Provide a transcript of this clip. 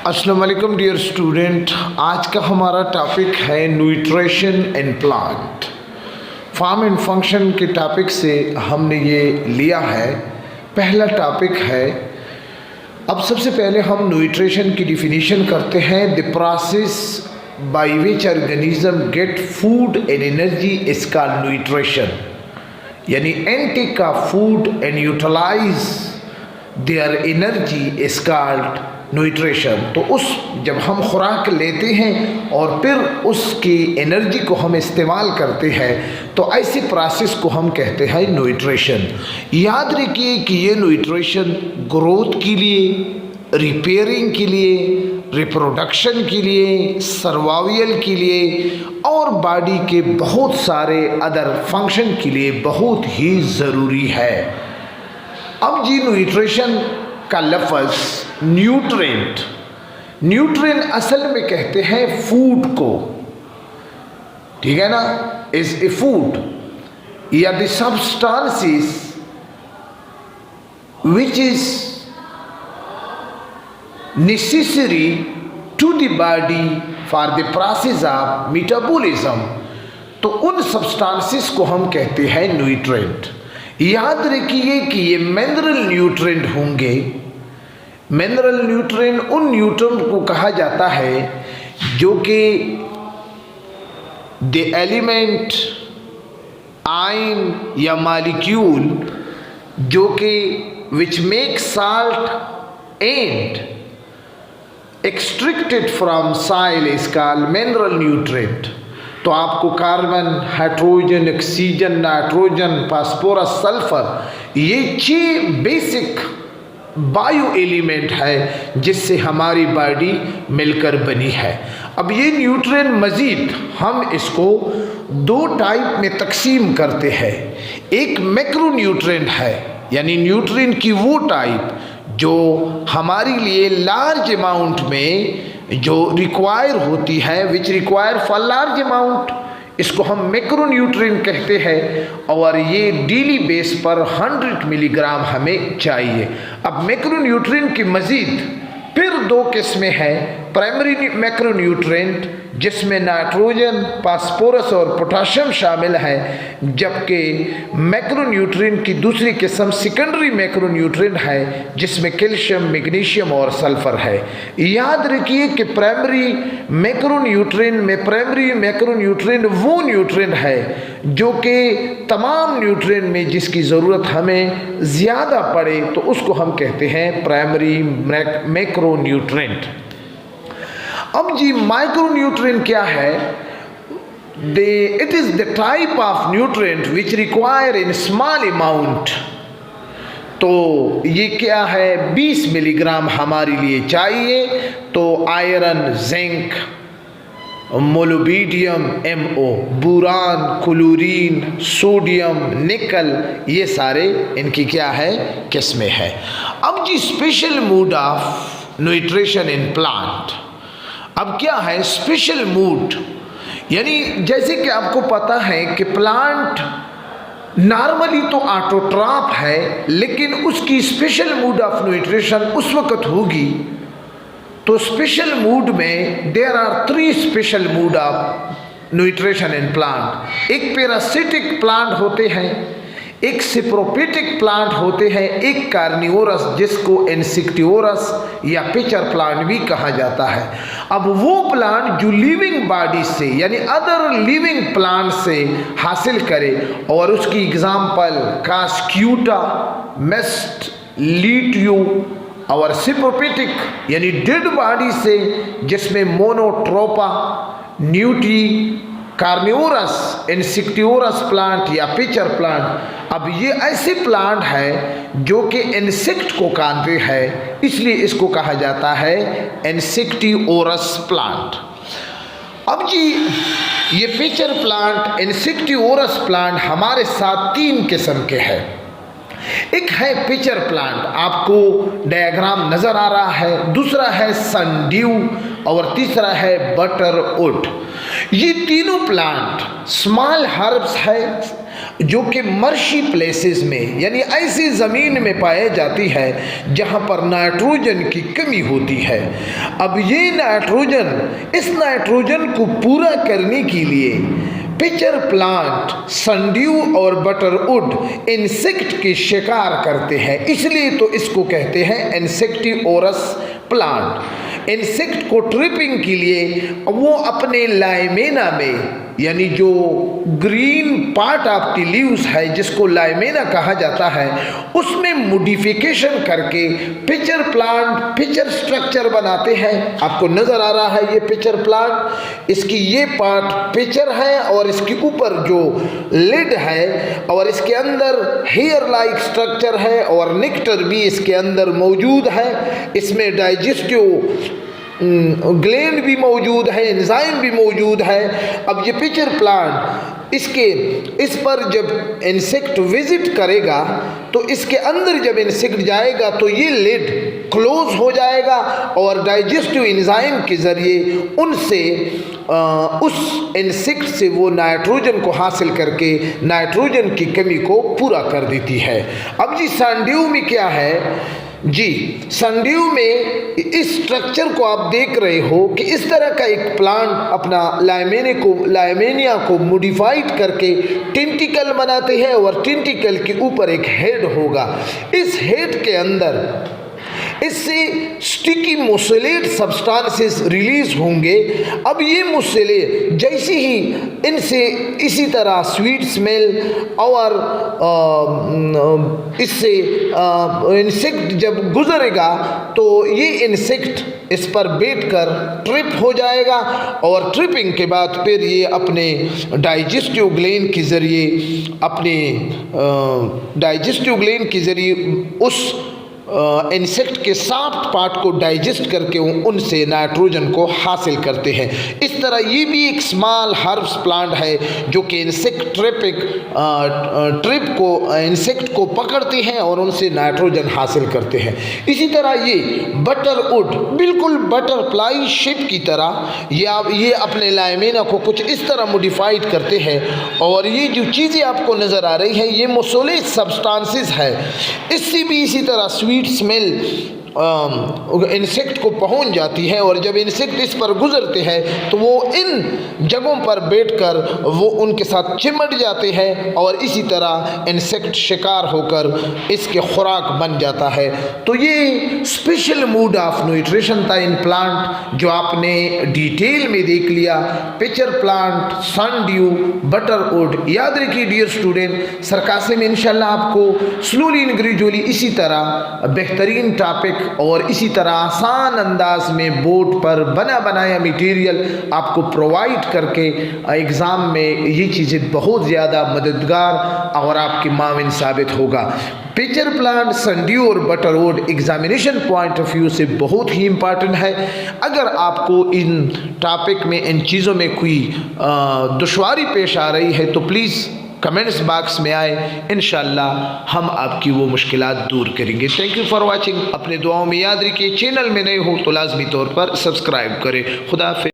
अस्सलाम वालेकुम dear student. आज का हमारा टॉपिक है nutrition in plant. Form and function के टॉपिक से हमने ये लिया है। पहला टॉपिक है, अब सबसे पहले हम न्यूट्रिशन की डिफिनीशन करते हैं। The process by which organism get food and energy is called nutrition, यानी एंटेक का food and utilise their energy is called nutrition. तो उस जब हम खुराक लेते हैं और फिर उसकी एनर्जी को हम इस्तेमाल करते हैं तो ऐसी प्रोसेस को हम कहते हैं न्यूट्रिशन। याद रखिए कि ये न्यूट्रिशन ग्रोथ के लिए, रिपेयरिंग के लिए, रिप्रोडक्शन के लिए, सर्वाइवल के लिए और बॉडी के बहुत सारे अदर फंक्शन के लिए बहुत ही ज़रूरी है। अब जी न्यूट्रिशन का लफ्ज़ न्यूट्रिएंट, न्यूट्रिएंट असल में कहते हैं फूड को, ठीक है ना, इज ए फूड या the substances which is necessary to the body for the process of metabolism. तो उन सब्सटेंसेस को हम कहते हैं न्यूट्रिएंट। याद रखिए कि ये मिनरल न्यूट्रिएंट होंगे। मिनरल न्यूट्रिएंट उन न्यूट्रिएंट को कहा जाता है जो कि द एलिमेंट, आयन या मॉलिक्यूल जो कि which make salt and extracted from soil is called mineral nutrient. तो आपको carbon, hydrogen, oxygen, nitrogen, phosphorus, sulphur, ये 6 बेसिक बायो एलिमेंट है जिससे हमारी बॉडी मिलकर बनी है। अब ये न्यूट्रिएंट मज़ीद हम इसको 2 टाइप में तकसीम करते हैं। एक मैक्रो न्यूट्रिएंट है, यानी न्यूट्रिएंट की वो टाइप जो हमारे लिए लार्ज अमाउंट में जो रिक्वायर होती है, which require for large amount, इसको हम मैक्रो न्यूट्रिएंट कहते हैं और ये डेली बेस पर 100 मिलीग्राम हमें चाहिए। अब मैक्रो न्यूट्रिएंट की मज़ीद फिर 2 किस्में हैं। प्राइमरी मैक्रो न्यूट्रिएंट जिसमें नाइट्रोजन, फास्फोरस और पोटाशियम शामिल है, जबकि मैक्रो न्यूट्रिएंट की दूसरी किस्म सेकेंडरी मैक्रो न्यूट्रिएंट है जिसमें कैल्शियम, मैग्नीशियम और सल्फर है। याद रखिए कि प्राइमरी मैक्रो न्यूट्रिएंट वो न्यूट्रिएंट है जो कि तमाम न्यूट्रिएंट में जिसकी ज़रूरत हमें ज़्यादा पड़े तो उसको हम कहते हैं प्राइमरी मैक्रो न्यूट्रिएंट। अब जी माइक्रो न्यूट्रिएंट क्या है? It is the type of nutrient which require in small amount. तो ये क्या है? 20 मिलीग्राम हमारे लिए चाहिए। तो iron, zinc, molybdenum, MO, boron, chlorine, sodium, nickel, ये सारे इनकी क्या है? किस्में हैं। अब जी special mode of nutrition in plant. अब क्या है स्पेशल मूड? यानी जैसे कि आपको पता है कि प्लांट नॉर्मली तो ऑटोट्रॉफ है, लेकिन उसकी स्पेशल मूड ऑफ न्यूट्रिशन उस वक्त होगी। तो स्पेशल मूड में there are 3 special mood of nutrition in plant. एक पैरासिटिक प्लांट होते हैं, एक सिप्रोपेटिक प्लांट होते हैं, एक कार्निवोरस जिसको इंसेक्टिवोरस या पिचर प्लांट भी कहा जाता है। अब वो प्लांट जो लिविंग बॉडी से यानी अदर लिविंग प्लांट से हासिल करे, और उसकी एग्जाम्पल कास्क्यूटा, मेस्ट, लीटियो और सिप्रोपेटिक यानी डेड बॉडी से जिसमें मोनोट्रोपा, न्यूटी, कार्निवोरस, इंसेक्टिवोरस प्लांट या पिचर प्लांट। अब ये ऐसे प्लांट है जो कि इंसेक्ट को खाते हैं, इसलिए इसको कहा जाता है इंसेक्टिवोरस प्लांट। अब जी ये पिचर प्लांट, इंसेक्टिवोरस प्लांट हमारे साथ 3 किस्म के हैं। एक है पिचर प्लांट, आपको डायग्राम नजर आ रहा है, दूसरा है सनड्यू और तीसरा है बटरवुड। ये तीनों प्लांट स्मॉल हर्ब्स है जो कि मर्शी प्लेसेस में यानी ऐसी ज़मीन में पाई जाती है जहाँ पर नाइट्रोजन की कमी होती है। अब ये नाइट्रोजन, इस नाइट्रोजन को पूरा करने के लिए पिचर प्लांट, सनड्यू और बटरवुड इंसेक्ट के शिकार करते हैं, इसलिए तो इसको कहते हैं इंसेक्टिवोरस प्लांट। इंसेक्ट को ट्रिपिंग के लिए वो अपने लाइमेना में यानी जो green part of the leaves है जिसको लाइमेना कहा जाता है, उसमें मॉडिफिकेशन करके पिचर प्लांट पिचर स्ट्रक्चर बनाते हैं। आपको नज़र आ रहा है ये पिचर प्लांट, इसकी ये पार्ट पिचर है और इसके ऊपर जो लिड है और इसके अंदर हेयर लाइक स्ट्रक्चर है और नेक्टर भी इसके अंदर मौजूद है। इसमें डाइजेस्टिव ग्लैंड भी मौजूद है, एंजाइम भी मौजूद है। अब ये पिचर प्लांट इस पर जब इंसेक्ट विजिट करेगा तो इसके अंदर जब इंसेक्ट जाएगा तो ये लिड क्लोज हो जाएगा और डाइजेस्टिव एंजाइम के ज़रिए उनसे उस इंसेक्ट से वो नाइट्रोजन को हासिल करके नाइट्रोजन की कमी को पूरा कर देती है। अब जी सनड्यू में क्या है जी, सनड्यू में इस स्ट्रक्चर को आप देख रहे हो कि इस तरह का एक प्लांट अपना लाइमेनिया को मॉडिफाइड करके टेंटिकल बनाते हैं और टेंटिकल के ऊपर एक हेड होगा। इस हेड के अंदर इससे स्टिकी मुसेलेट सब्सटेंसेस रिलीज होंगे। अब ये मुसेलेट जैसे ही इनसे इसी तरह स्वीट स्मेल और इससे इंसेक्ट जब गुजरेगा तो ये इंसेक्ट इस पर बैठकर ट्रिप हो जाएगा और ट्रिपिंग के बाद फिर ये अपने डाइजेस्टिव ग्लैंड के ज़रिए उस इंसेक्ट के सॉफ्ट पार्ट को डाइजेस्ट करके उनसे नाइट्रोजन को हासिल करते हैं। इस तरह ये भी एक स्मॉल हर्ब्स प्लांट है जो कि इंसेक्ट को पकड़ते हैं और उनसे नाइट्रोजन हासिल करते हैं। इसी तरह ये बटरवुड बिल्कुल बटरफ्लाई शेप की तरह ये अपने लाइमेना को कुछ इस तरह मॉडिफाइड करते हैं और ये जो चीज़ें आपको नज़र आ रही है ये मुसोलेट सब्सटेंसेस है। इससे भी इसी तरह स्वीट स्मेल इंसेक्ट को पहुंच जाती है और जब इंसेक्ट इस पर गुजरते हैं तो वो इन जगहों पर बैठकर वो उनके साथ चिमट जाते हैं और इसी तरह इंसेक्ट शिकार होकर इसके खुराक बन जाता है। तो ये स्पेशल मोड ऑफ न्यूट्रिशन था इन प्लांट जो आपने डिटेल में देख लिया। Pitcher plant, sundew, butterwort. याद रखिए डियर स्टूडेंट, सरकासे में इंशाल्लाह आपको स्लोली एंड ग्रेजुअली इसी तरह बेहतरीन टॉपिक और इसी तरह आसान अंदाज में बोर्ड पर बना बनाया मटेरियल आपको प्रोवाइड करके एग्ज़ाम में ये चीज़ें बहुत ज़्यादा मददगार और आपकी माविन साबित होगा। पिचर प्लांट, सनड्यू और बटरवुड एग्जामिनेशन पॉइंट ऑफ व्यू से बहुत ही इम्पॉर्टेंट है। अगर आपको इन टॉपिक में इन चीज़ों में कोई दुश्वारी पेश आ रही है तो प्लीज़ कमेंट्स बॉक्स में आए, इंशाल्लाह हम आपकी वो मुश्किलात दूर करेंगे। Thank you for watching. अपने दुआओं में याद रखिए, चैनल में नए हो तो लाजमी तौर पर सब्सक्राइब करें। खुदा हाफिज़।